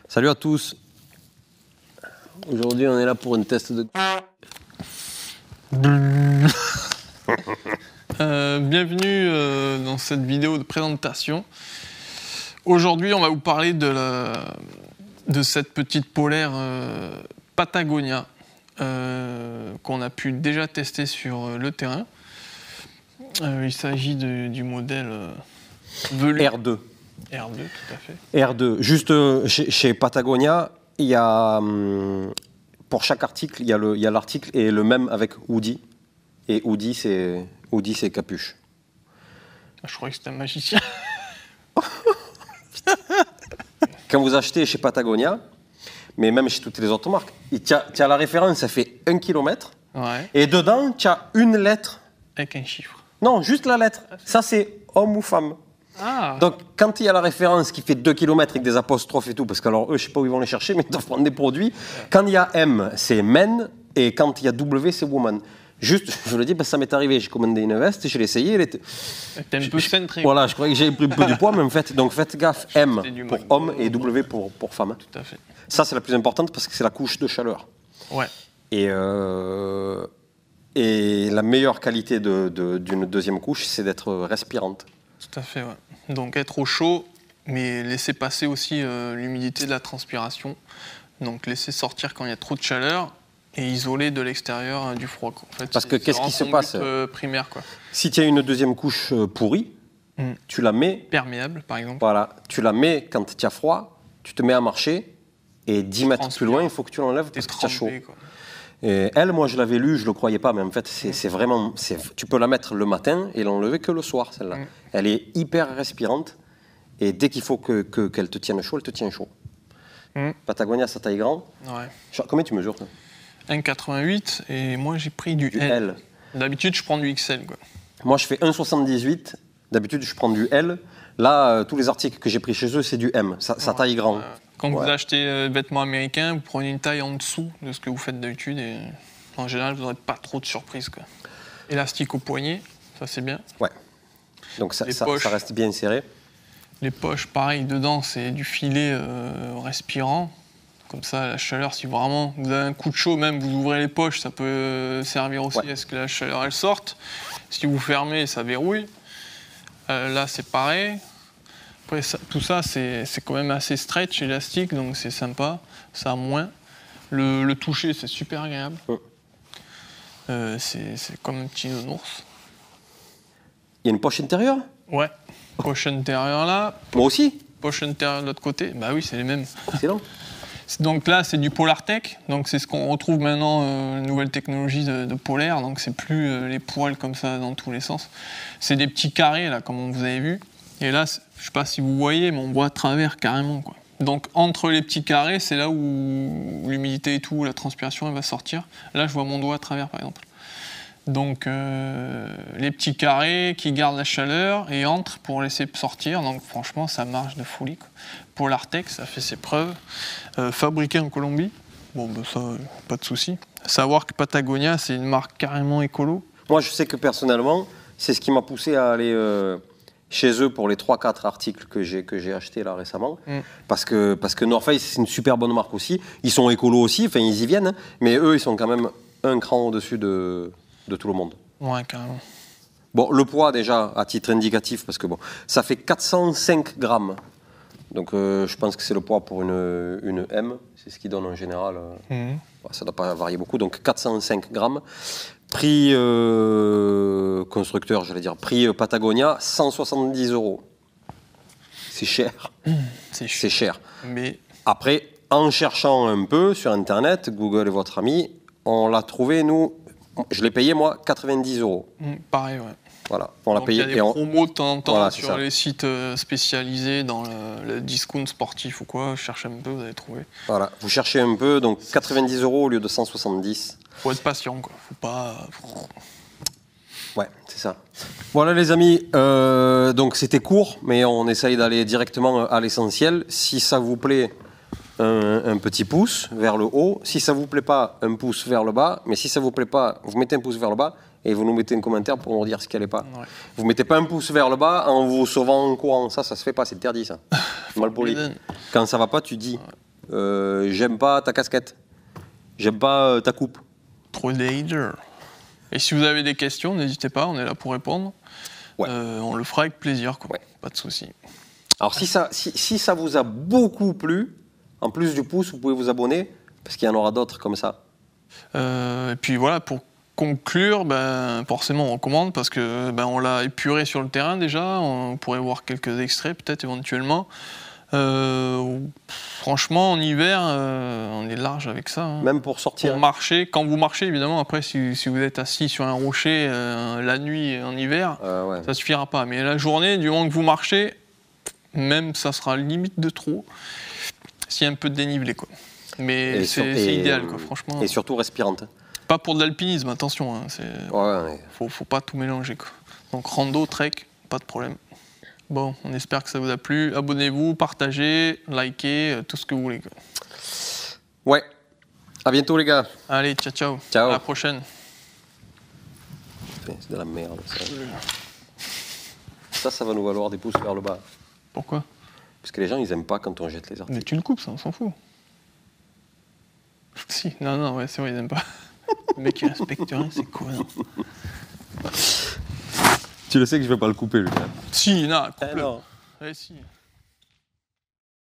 Salut à tous. Aujourd'hui, on est là pour une test de... Bienvenue dans cette vidéo de présentation. Aujourd'hui, on va vous parler de cette petite polaire Patagonia qu'on a pu déjà tester sur le terrain. Il s'agit du modèle Velu. R2. R2, tout à fait. R2. Juste chez Patagonia, il y a... pour chaque article, il y a l'article et le même avec hoodie. Et hoodie, c'est capuche. Je croyais que c'était un magicien. Quand vous achetez chez Patagonia, mais même chez toutes les autres marques, tu as la référence, ça fait 1 km. Ouais. Et dedans, tu as une lettre. Avec un chiffre. Non, juste la lettre. Ça, c'est homme ou femme. Ah. Donc, quand il y a la référence qui fait 2 km avec des apostrophes et tout, parce que alors eux, je sais pas où ils vont les chercher, mais ils doivent prendre des produits. Quand il y a M, c'est men, et quand il y a W, c'est woman. Juste, je le dis parce que ça m'est arrivé, j'ai commandé une veste, je l'ai essayé, elle était... T'es un peu centré. Voilà, je croyais que j'avais pris un peu du poids, mais en fait, donc faites gaffe, M C'est du pour McDo. homme et W pour femme. Tout à fait. Ça, c'est la plus importante parce que c'est la couche de chaleur. Ouais. Et la meilleure qualité d'une deuxième couche, c'est d'être respirante. Tout à fait, ouais. Donc être au chaud, mais laisser passer aussi l'humidité de la transpiration. Donc laisser sortir quand il y a trop de chaleur et isoler de l'extérieur du froid, quoi. En fait, Parce que qu'est-ce qui se passe primaire, quoi. Si tu as une deuxième couche pourrie, tu la mets... Perméable, par exemple. Voilà, tu la mets quand tu as froid, tu te mets à marcher, et 10 mètres plus loin, il faut que tu l'enlèves parce que tu as chaud. Quoi. Et elle, moi, je l'avais lu, je ne le croyais pas, mais en fait, c'est vraiment... Tu peux la mettre le matin et l'enlever que le soir, celle-là. Elle est hyper respirante, et dès qu'il faut qu'elle te tienne chaud, elle te tient chaud. Patagonia, sa taille grande. Ouais. Combien tu mesures, toi? 1,88 et moi j'ai pris du L. D'habitude, je prends du XL, quoi. Moi, je fais 1,78. D'habitude, je prends du L. Là, tous les articles que j'ai pris chez eux, c'est du M. Ça taille grand. Quand vous achetez vêtements américains, vous prenez une taille en dessous de ce que vous faites d'habitude et en général, vous n'aurez pas trop de surprises, quoi. Élastique au poignet, ça c'est bien. Ouais. Donc ça reste bien serré. Les poches, pareil, dedans, c'est du filet respirant. Comme ça, la chaleur, si vraiment vous avez un coup de chaud, même vous ouvrez les poches, ça peut servir aussi à ce que la chaleur, elle sorte. Si vous fermez, ça verrouille. Là, c'est pareil. Après, tout ça, c'est quand même assez stretch, élastique, donc c'est sympa. Ça a moins. Le toucher, c'est super agréable. C'est comme un petit nounours. Il y a une poche intérieure? Ouais. Poche intérieure là. Moi aussi? Poche intérieure de l'autre côté. Bah oui, c'est les mêmes. Excellent. Donc là, c'est du Polartec. Donc c'est ce qu'on retrouve maintenant, nouvelle technologie de polaire. Donc c'est plus les poils comme ça dans tous les sens. C'est des petits carrés là, comme vous avez vu. Et là, je sais pas si vous voyez, mais on voit à travers carrément, quoi. Donc entre les petits carrés, c'est là où l'humidité et tout, la transpiration, elle va sortir. Là, je vois mon doigt à travers, par exemple. Donc les petits carrés qui gardent la chaleur et entrent pour laisser sortir. Donc franchement, ça marche de folie, quoi. Polartec, ça fait ses preuves. Fabriqué en Colombie. Bon, ben ça, pas de souci. Savoir que Patagonia, c'est une marque carrément écolo. Moi, je sais que personnellement, c'est ce qui m'a poussé à aller chez eux pour les 3-4 articles que j'ai achetés là récemment. Parce que North Face, c'est une super bonne marque aussi. Ils sont écolos aussi, enfin ils y viennent, mais eux, ils sont quand même un cran au-dessus de tout le monde. Ouais, carrément. Bon, le poids déjà, à titre indicatif, parce que bon, ça fait 405 grammes. Donc je pense que c'est le poids pour une M, c'est ce qu'ils donnent en général. Ça ne doit pas varier beaucoup, donc 405 grammes. Prix constructeur, j'allais dire, prix Patagonia, 170 €. C'est cher. C'est cher. Mais après, en cherchant un peu sur Internet, Google est votre ami, on l'a trouvé, nous, je l'ai payé moi 90 €. Pareil, ouais. Voilà, on l'a payé. Il y a des promos de temps en temps voilà, sur les sites spécialisés dans le discount sportif ou quoi. Cherchez un peu, vous allez trouver. Voilà, vous cherchez un peu, donc 90 € au lieu de 170. Faut être patient, quoi. Faut pas. Ouais, c'est ça. Voilà les amis, donc c'était court, mais on essaye d'aller directement à l'essentiel. Si ça vous plaît, un petit pouce vers le haut. Si ça vous plaît pas, un pouce vers le bas. Mais si ça vous plaît pas, vous mettez un pouce vers le bas et vous nous mettez un commentaire pour nous dire ce qu'elle n'est pas. Ouais. Vous mettez pas un pouce vers le bas en vous sauvant en courant. Ça se fait pas, c'est interdit ça. Mal poli. Quand ça va pas, tu dis. J'aime pas ta casquette. J'aime pas ta coupe. Trop danger. Et si vous avez des questions, n'hésitez pas, on est là pour répondre. Ouais. On le fera avec plaisir, quoi. Ouais. Pas de souci. Alors si ça vous a beaucoup plu, en plus du pouce, vous pouvez vous abonner, parce qu'il y en aura d'autres comme ça. Et puis voilà, pour conclure, forcément on recommande, parce que on l'a épuré sur le terrain déjà, on pourrait voir quelques extraits peut-être éventuellement. Franchement, en hiver, on est large avec ça. Hein. Même pour sortir. Pour marcher, quand vous marchez, évidemment, après, si vous êtes assis sur un rocher la nuit en hiver, ouais. ça suffira pas. Mais la journée, du moment que vous marchez, même ça sera limite de trop, s'il y a un peu de dénivelé, quoi. Mais c'est idéal, quoi, franchement. Et surtout respirante. Pas pour de l'alpinisme, attention. Hein, ouais. Faut pas tout mélanger, quoi. Donc rando, trek, pas de problème. Bon, on espère que ça vous a plu. Abonnez-vous, partagez, likez, tout ce que vous voulez. Ouais. À bientôt, les gars. Allez, ciao, ciao. Ciao. À la prochaine. C'est de la merde, ça. Ça va nous valoir des pouces vers le bas. Pourquoi? Parce que les gens, ils aiment pas quand on jette les articles. Mais tu le coupes, ça, on s'en fout. Si, non, ouais, c'est vrai, ils n'aiment pas. Le mec, il respecte rien, c'est cool. Tu le sais que je vais pas le couper, le gars. Si, non, coupe-le. non. Ouais, si.